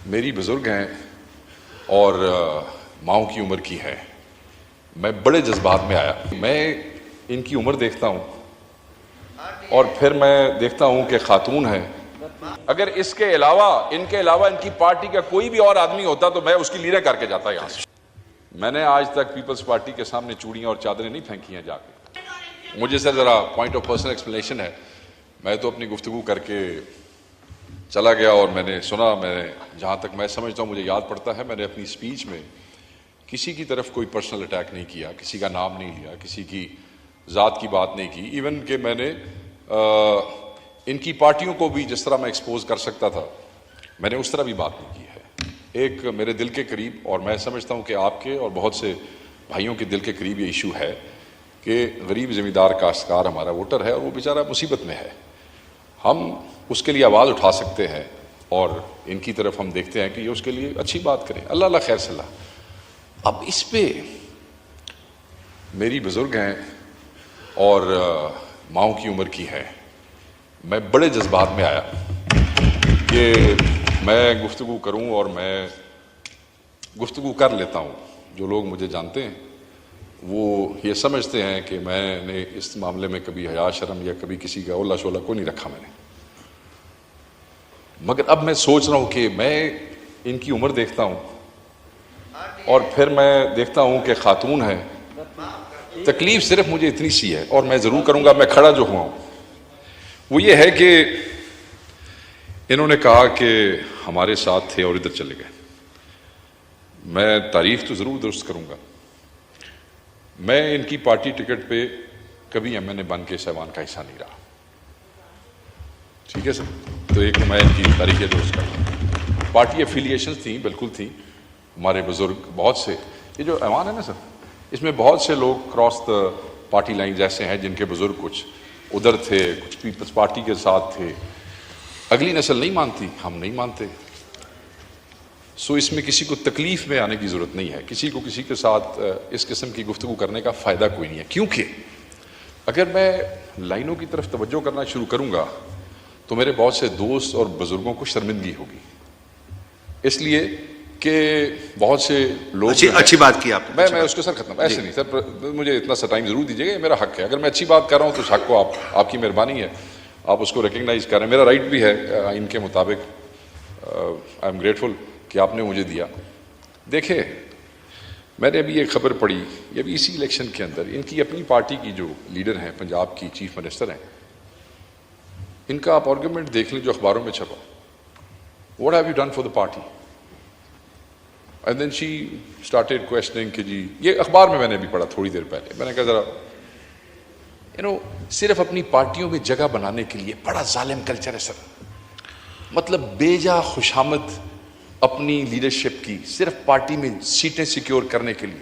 میری بزرگ ہیں اور ماؤں کی عمر کی ہے. میں بڑے جذبات میں آیا. میں ان کی عمر دیکھتا ہوں اور پھر میں دیکھتا ہوں کہ خاتون ہے. اگر اس کے علاوہ ان کی پارٹی کا کوئی بھی اور آدمی ہوتا تو میں اس کی لیڈر کر کے جاتا یہاں سے. میں نے آج تک پیپلز پارٹی کے سامنے چوڑیاں اور چادریں نہیں پھینکی ہیں جا کے. مجھے سر ذرا پوائنٹ آف پرسنل ایکسپلینیشن ہے. میں تو اپنی گفتگو کر کے چلا گیا اور میں نے سنا. میں جہاں تک میں سمجھتا ہوں مجھے یاد پڑتا ہے میں نے اپنی سپیچ میں کسی کی طرف کوئی پرسنل اٹیک نہیں کیا, کسی کا نام نہیں لیا, کسی کی ذات کی بات نہیں کی. ایون کہ میں نے ان کی پارٹیوں کو بھی جس طرح میں ایکسپوز کر سکتا تھا میں نے اس طرح بھی بات نہیں کی ہے. ایک میرے دل کے قریب, اور میں سمجھتا ہوں کہ آپ کے اور بہت سے بھائیوں کے دل کے قریب یہ ایشو ہے کہ غریب زمیندار کاشتکار ہمارا ووٹر ہے اور وہ بیچارہ مصیبت میں ہے. ہم اس کے لیے آواز اٹھا سکتے ہیں اور ان کی طرف ہم دیکھتے ہیں کہ یہ اس کے لیے اچھی بات کریں. اللہ اللہ خیر صلاح. اب اس پہ میری بزرگ ہیں اور ماؤں کی عمر کی ہے. میں بڑے جذبات میں آیا کہ میں گفتگو کروں اور میں گفتگو کر لیتا ہوں. جو لوگ مجھے جانتے ہیں وہ یہ سمجھتے ہیں کہ میں نے اس معاملے میں کبھی حیا شرم یا کبھی کسی کا اولا شولا کو نہیں رکھا میں نے. مگر اب میں سوچ رہا ہوں کہ میں ان کی عمر دیکھتا ہوں اور پھر میں دیکھتا ہوں کہ خاتون ہے. تکلیف صرف مجھے اتنی سی ہے اور میں ضرور کروں گا. میں کھڑا جو ہوا ہوں وہ یہ ہے کہ انہوں نے کہا کہ ہمارے ساتھ تھے اور ادھر چلے گئے. میں تعریف تو ضرور درست کروں گا. میں ان کی پارٹی ٹکٹ پہ کبھی ایم این اے بن کے ایوان کا حصہ نہیں رہا. ٹھیک ہے سر. تو ایک میں ان کی تاریخ درست کروں. پارٹی افیلیشنز تھیں, بالکل تھیں. ہمارے بزرگ بہت سے, یہ جو ایوان ہے نا سر, اس میں بہت سے لوگ کراس دا پارٹی لائنز ایسے ہیں جن کے بزرگ کچھ ادھر تھے, کچھ پیپلز پارٹی کے ساتھ تھے. اگلی نسل نہیں مانتی, ہم نہیں مانتے. سو اس میں کسی کو تکلیف میں آنے کی ضرورت نہیں ہے. کسی کو کسی کے ساتھ اس قسم کی گفتگو کرنے کا فائدہ کوئی نہیں ہے. کیونکہ اگر میں لائنوں کی طرف توجہ کرنا شروع کروں گا تو میرے بہت سے دوست اور بزرگوں کو شرمندگی ہوگی. اس لیے کہ بہت سے لوگ اچھی بات کی آپ نے. میں اس کو سر ختم ایسے نہیں سر, مجھے اتنا سا ٹائم ضرور دیجیے گا, یہ میرا حق ہے. اگر میں اچھی بات کر رہا ہوں تو اس حق کو آپ کی مہربانی ہے, آپ اس کو ریکگنائز کر رہے ہیں. میرا رائٹ بھی ہے آئین کے مطابق. آئی ایم گریٹفل کہ آپ نے مجھے دیا. دیکھیں, میں نے ابھی ایک خبر پڑھی, یہ ابھی اسی الیکشن کے اندر ان کی اپنی پارٹی کی جو لیڈر ہیں, پنجاب کی چیف منسٹر ہیں, ان کا آپ آرگومنٹ دیکھ لیں جو اخباروں میں چھپا. What have you done for the party? And then she started questioning کہ جی, یہ اخبار میں نے بھی پڑھا تھوڑی دیر پہلے. میں نے کہا ذرا صرف اپنی پارٹیوں میں جگہ بنانے کے لیے بڑا ظالم کلچر ہے سر. مطلب بے جا خوشامد اپنی لیڈرشپ کی صرف پارٹی میں سیٹیں سیکیور کرنے کے لیے.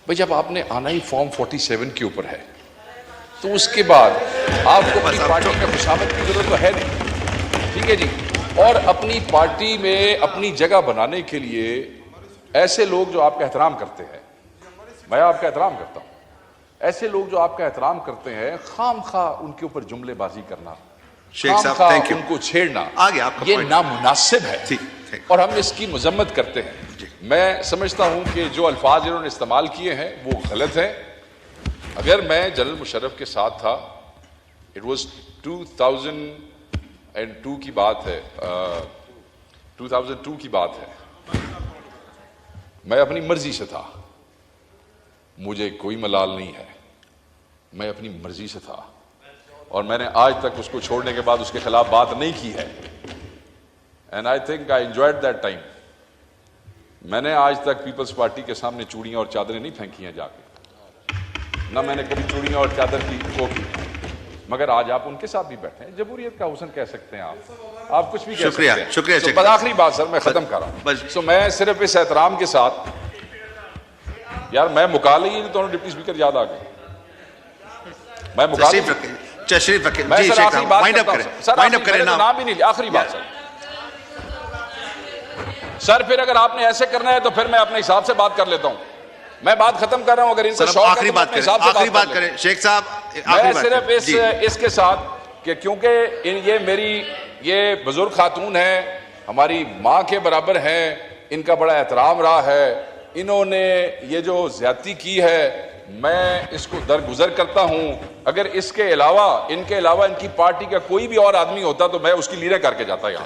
بھائی جب آپ نے آنا ہی فارم 47 کے اوپر ہے تو اس کے بعد آپ کو اپنی پارٹی میں خوشامد کی ضرورت تو ہے نہیں. ٹھیک ہے جی. اور اپنی پارٹی میں اپنی جگہ بنانے کے لیے ایسے لوگ جو آپ کا احترام کرتے ہیں, میں آپ کا احترام کرتا ہوں, ایسے لوگ جو آپ کا احترام کرتے ہیں, خام خواہ ان کے اوپر جملے بازی کرنا, شیخ صاحب تھینک یو, ان کو چھیڑنا, یہ نامناسب ہے اور ہم اس کی مذمت کرتے ہیں. میں سمجھتا ہوں کہ جو الفاظ انہوں نے استعمال کیے ہیں وہ غلط ہیں. اگر میں جنرل مشرف کے ساتھ تھا, اٹ واز 2002 کی بات ہے, 2002 کی بات ہے. میں اپنی مرضی سے تھا, مجھے کوئی ملال نہیں ہے, میں اپنی مرضی سے تھا اور میں نے آج تک اس کو چھوڑنے کے بعد اس کے خلاف بات نہیں کی ہے. And I think I enjoyed that time. میں نے آج تک پیپلز پارٹی کے سامنے چوڑیاں اور چادریں نہیں پھینکی ہیں جا کے, نہ میں نے کبھی چوڑیاں اور چادر کی وہ کی. مگر آج آپ ان کے ساتھ بھی بیٹھے ہیں. جمہوریت کا حسن کہہ سکتے ہیں آپ کچھ بھی کہہ سکتے ہیں. شکریہ. آخری بات سر, میں ختم کر رہا ہوں. سو میں صرف اس احترام کے ساتھ, یار میں مکالے ہی دونوں ڈپٹی اسپیکر یاد آ گئے. میں مکالے تشریف رکھیں. میں سر آخری بات کریں, نام بھی نہیں لیا. آخری بات سر, پھر اگر آپ نے ایسے کرنا ہے تو پھر میں اپنے حساب سے بات کر لیتا ہوں. میں بات ختم کر رہا ہوں. اگر ان کو شوق ہے آخری بات کریں شیخ صاحب. میں صرف اس کے ساتھ کہ کیونکہ یہ میری یہ بزرگ خاتون ہے ہماری ماں کے برابر ہیں، ان کا بڑا احترام رہا ہے، انہوں نے یہ جو زیادتی کی ہے میں اس کو درگزر کرتا ہوں. اگر اس کے علاوہ ان کی پارٹی کا کوئی بھی اور آدمی ہوتا تو میں اس کی لیریں کر کے جاتا یہاں سے.